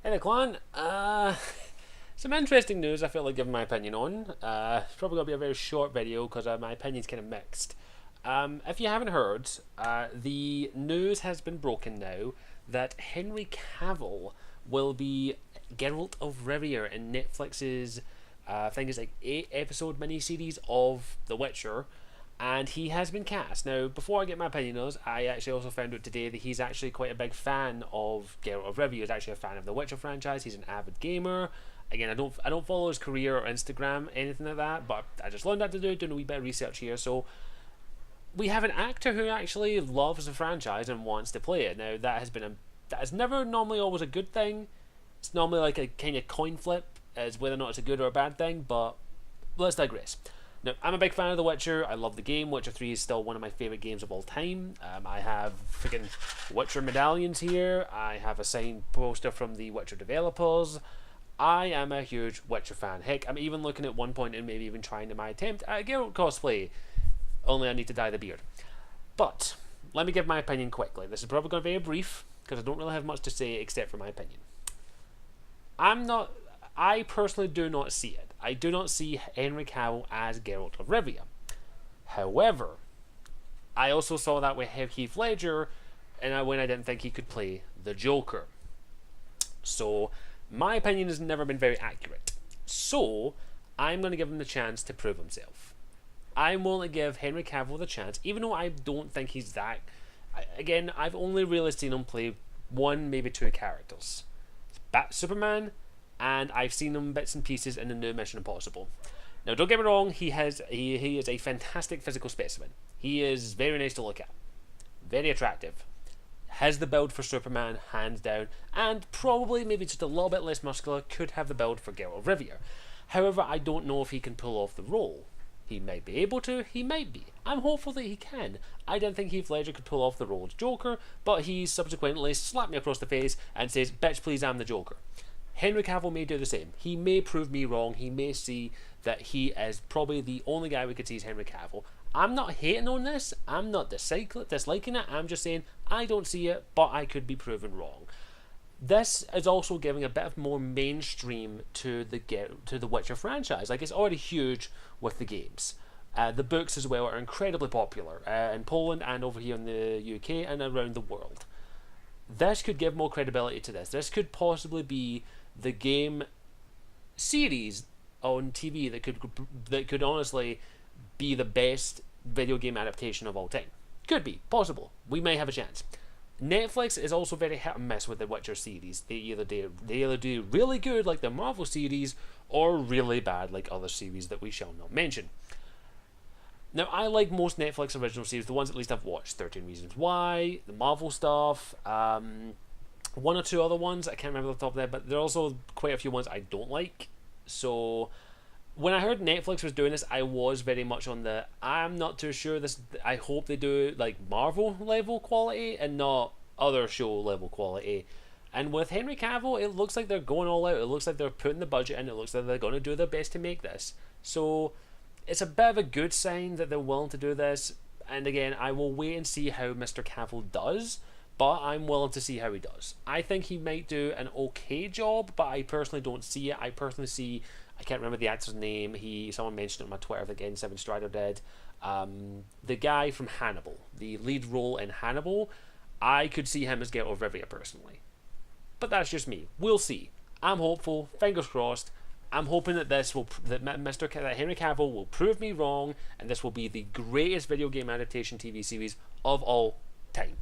Hey there, clan. Some interesting news I feel like giving my opinion on. It's probably going to be a very short video because my opinion's kind of mixed. If you haven't heard, the news has been broken now that Henry Cavill will be Geralt of Rivia in Netflix's, I think it's like 8 episode miniseries of The Witcher, and he has been cast. Now, before I get my opinion on this, I actually also found out today that he's actually quite a big fan of Geralt of Rivia. He's actually a fan of the Witcher franchise. He's an avid gamer. Again, I don't follow his career or Instagram, anything like that, but I just learned that to do, doing a wee bit of research here. So we have an actor who actually loves the franchise and wants to play it. Now that is never normally always a good thing. It's normally like a kind of coin flip as whether or not it's a good or a bad thing, but let's digress. Now, I'm a big fan of The Witcher. I love the game. Witcher 3 is still one of my favourite games of all time. I have freaking Witcher medallions here. I have a signed poster from the Witcher developers. I am a huge Witcher fan. Heck, I'm even looking at one point and maybe even trying to my attempt at a Geralt cosplay. Only I need to dye the beard. But, let me give my opinion quickly. This is probably going to be very brief, because I don't really have much to say except for my opinion. I personally do not see it. I do not see Henry Cavill as Geralt of Rivia. However, I also saw that with Heath Ledger, and when I didn't think he could play the Joker. So, my opinion has never been very accurate. So, I'm going to give him the chance to prove himself. I'm willing to give Henry Cavill the chance, even though I don't think he's that. Again, I've only really seen him play one, maybe two characters. Superman, and I've seen him bits and pieces in the new Mission Impossible. Now, don't get me wrong, he is a fantastic physical specimen. He is very nice to look at, very attractive. Has the build for Superman, hands down, and probably maybe just a little bit less muscular, could have the build for Geralt of Rivia. However, I don't know if he can pull off the role. He might be able to, he might be. I'm hopeful that he can. I didn't think Heath Ledger could pull off the role as Joker, but he subsequently slapped me across the face and says, "Bitch, please, I'm the Joker." Henry Cavill may do the same. He may prove me wrong. He may see that he is probably the only guy we could see as Henry Cavill. I'm not hating on this. I'm not disliking it. I'm just saying I don't see it, but I could be proven wrong. This is also giving a bit of more mainstream to the Witcher franchise. Like, it's already huge with the games. The books as well are incredibly popular in Poland and over here in the UK and around the world. This could give more credibility to this. This could possibly be the game series on TV that could honestly be the best video game adaptation of all time. Could be possible. We may have a chance. Netflix is also very hit and miss with the Witcher series. They either do really good like the Marvel series, or really bad like other series that we shall not mention. Now, I like most Netflix original series, the ones at least I've watched. 13 Reasons Why, the Marvel stuff, one or two other ones, I can't remember off the top of that, but there are also quite a few ones I don't like. So, when I heard Netflix was doing this, I was very much on the, I'm not too sure this, I hope they do like Marvel level quality and not other show level quality. And with Henry Cavill, it looks like they're going all out. It looks like they're putting the budget in. It looks like they're going to do their best to make this. So, it's a bit of a good sign that they're willing to do this. And again, I will wait and see how Mr. Cavill does, but I'm willing to see how he does. I think he might do an okay job, but I personally don't see it. I personally see, I can't remember the actor's name. Someone mentioned it on my Twitter, I think N7 Strider did. The guy from Hannibal, the lead role in Hannibal, I could see him as Geralt of Rivia personally. But that's just me. We'll see. I'm hopeful. Fingers crossed. I'm hoping that that Henry Cavill will prove me wrong, and this will be the greatest video game adaptation TV series of all time.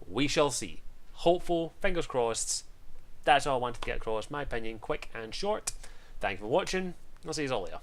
We shall see. Hopeful. Fingers crossed. That's all I wanted to get across. My opinion, quick and short. Thank you for watching. I'll see you all later.